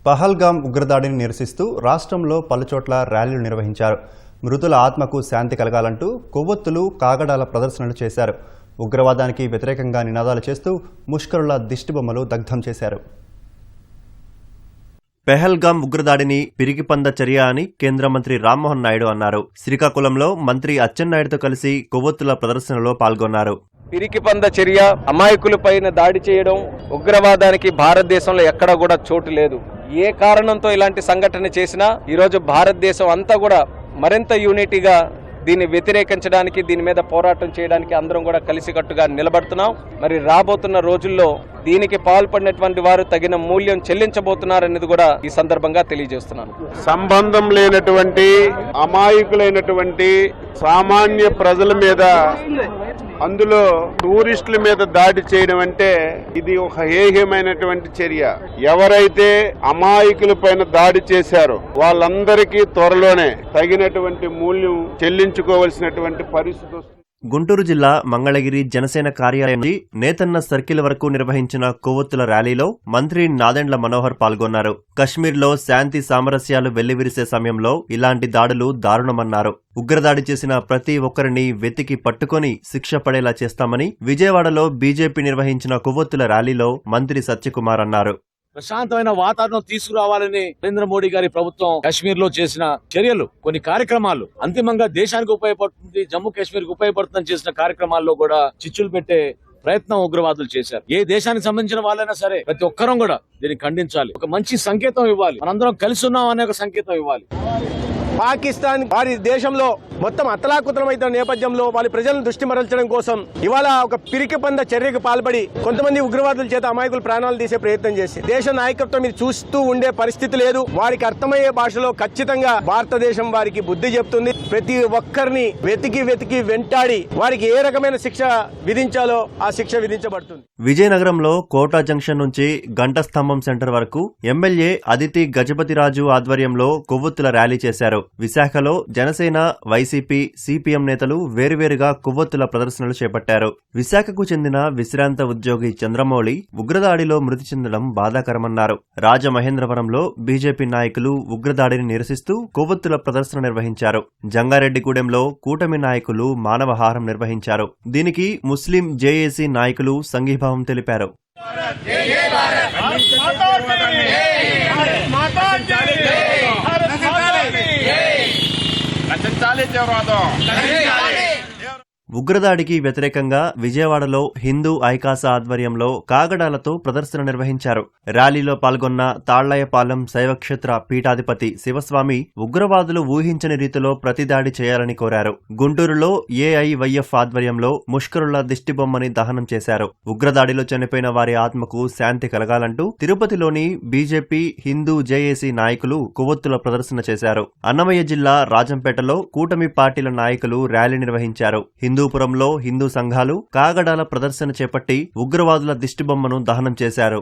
పహల్గాం ఉగ్రదాడిని నిరసిస్తూ రాష్ట్రంలో పలుచోట్ల ర్యాలీలు నిర్వహించారు. మృతుల ఆత్మకు శాంతి కలగాలంటూ కొవ్వొత్తులు, కాగడాల ప్రదర్శనలు చేశారు. ఉగ్రవాదానికి వ్యతిరేకంగా నినాదాలు చేస్తూ ముష్కరుల దిష్టిబొమ్మలు దగ్ధం చేశారు. పెహల్గాం ఉగ్రదాడిని పిరికిపంద చర్య అని కేంద్ర మంత్రి రామ్మోహన్ నాయుడు అన్నారు. శ్రీకాకుళంలో మంత్రి అచ్చెన్నాయుడుతో కలిసి కొవ్వొత్తుల ప్రదర్శనలో పాల్గొన్నారు. పిరికిపంద చర్య, అమాయకులపైన దాడి చేయడం, ఉగ్రవాదానికి భారతదేశంలో ఎక్కడా కూడా చోటు లేదు. ఏ కారణంతో ఇలాంటి సంఘటన చేసినా ఈరోజు భారతదేశం అంతా కూడా మరింత యూనిటీగా దీన్ని వ్యతిరేకించడానికి, దీని మీద పోరాటం చేయడానికి అందరం కూడా కలిసికట్టుగా నిలబడుతున్నాం. మరి రాబోతున్న రోజుల్లో దీనికి పాల్పడినటువంటి వారు తగిన మూల్యం చెల్లించబోతున్నారనేది కూడా ఈ సందర్భంగా తెలియజేస్తున్నాను. సంబంధం లేనటువంటి అమాయకులైనటువంటి సామాన్య ప్రజల మీద, అందులో టూరిస్టుల మీద దాడి చేయడం అంటే ఇది ఒక హేయమైనటువంటి చర్య. ఎవరైతే అమాయకుల పైన దాడి చేశారో వాళ్ళందరికీ త్వరలోనే తగినటువంటి మూల్యం చెల్లించుకోవాల్సినటువంటి పరిస్థితి వస్తుంది. గుంటూరు జిల్లా మంగళగిరి జనసేన కార్యాలయం నుంచి నేతన్న సర్కిల్ వరకు నిర్వహించిన కొవ్వొత్తుల ర్యాలీలో మంత్రి నాదెండ్ల మనోహర్ పాల్గొన్నారు. కశ్మీర్లో శాంతి సామరస్యాలు వెల్లివిరిసే సమయంలో ఇలాంటి దాడులు దారుణమన్నారు. ఉగ్రదాడి చేసిన ప్రతి ఒక్కరిని వెతికి పట్టుకుని శిక్ష పడేలా చేస్తామని విజయవాడలో బీజేపీ నిర్వహించిన కొవ్వొత్తుల ర్యాలీలో మంత్రి సత్యకుమార్ అన్నారు. ప్రశాంతమైన వాతావరణం తీసుకురావాలని నరేంద్ర మోడీ గారి ప్రభుత్వం కాశ్మీర్ లో చేసిన చర్యలు, కొన్ని కార్యక్రమాలు అంతిమంగా దేశానికి ఉపయోగపడుతుంది, జమ్మూ కాశ్మీర్ కు ఉపయోగపడుతుందని చేసిన కార్యక్రమాల్లో కూడా చిచ్చులు పెట్టే ప్రయత్నం ఉగ్రవాదులు చేశారు. ఏ దేశానికి సంబంధించిన వాళ్ళైనా సరే ప్రతి ఒక్కరం కూడా దీన్ని ఖండించాలి. ఒక మంచి సంకేతం ఇవ్వాలి, మనందరం కలిసి ఉన్నాం అనే ఒక సంకేతం ఇవ్వాలి. పాకిస్తాన్ వారి దేశంలో మొత్తం అతలాకుతలమైన నేపథ్యంలో వాళ్ళ ప్రజలను దృష్టి మరల్చడం కోసం ఇవాళ ఒక పిరికిపంద చర్యకు పాల్పడి కొంతమంది ఉగ్రవాదుల చేత అమాయకులు ప్రాణాలు తీసే ప్రయత్నం చేసి దేశ నాయకత్వం మీరు చూస్తూ ఉండే పరిస్థితి లేదు. వారికి అర్థమయ్యే భాషలో ఖచ్చితంగా భారతదేశం వారికి బుద్ధి చెప్తుంది. ప్రతి ఒక్కరిని వెతికి వెంటాడి వారికి ఏ రకమైన శిక్ష విధించాలో ఆ శిక్ష విధించబడుతుంది. విజయనగరంలో కోటా జంక్షన్ నుంచి గంట స్తంభం సెంటర్ వరకు ఎమ్మెల్యే అదితి గజపతిరాజు ఆధ్వర్యంలో కొవ్వొత్తుల ర్యాలీ చేశారు. విశాఖలో జనసేన, వైసీపీ, సిపిఎం నేతలు వేరువేరుగా కొవ్వొత్తుల ప్రదర్శనలు చేపట్టారు. విశాఖకు చెందిన విశ్రాంత ఉద్యోగి చంద్రమౌళి ఉగ్రదాడిలో మృతి చెందడం బాధాకరమన్నారు. రాజమహేంద్రవరంలో బీజేపీ నాయకులు ఉగ్రదాడిని నిరసిస్తూ కొవ్వొత్తుల ప్రదర్శన నిర్వహించారు. జంగారెడ్డిగూడెంలో కూటమి నాయకులు మానవహారం నిర్వహించారు. దీనికి ముస్లిం జేఏసీ నాయకులు సంఘీభావం తెలిపారు. ఉగ్రదాడికి వ్యతిరేకంగా విజయవాడలో హిందూ ఐకాస ఆధ్వర్యంలో కాగడాలతో ప్రదర్శన నిర్వహించారు. ర్యాలీలో పాల్గొన్న తాళ్లయ్యపాలెం శైవక్షేత్ర పీఠాధిపతి శివస్వామి ఉగ్రవాదులు ఊహించని రీతిలో ప్రతిదాడి చేయాలని కోరారు. గుంటూరులో ఏఐవైఎఫ్ ఆధ్వర్యంలో ముష్కరుల దిష్టిబొమ్మని దహనం చేశారు. ఉగ్రదాడిలో చనిపోయిన వారి ఆత్మకు శాంతి కలగాలంటూ తిరుపతిలోని బీజేపీ, హిందూ జేఏసీ నాయకులు కొవ్వొత్తుల ప్రదర్శన చేశారు. అన్నమయ్య జిల్లా రాజంపేటలో కూటమి పార్టీల నాయకులు ర్యాలీ నిర్వహించారు. హిందూపురంలో హిందూ సంఘాలు కాగడాల ప్రదర్శన చేపట్టి ఉగ్రవాదుల దిష్టిబొమ్మను దహనం చేశారు.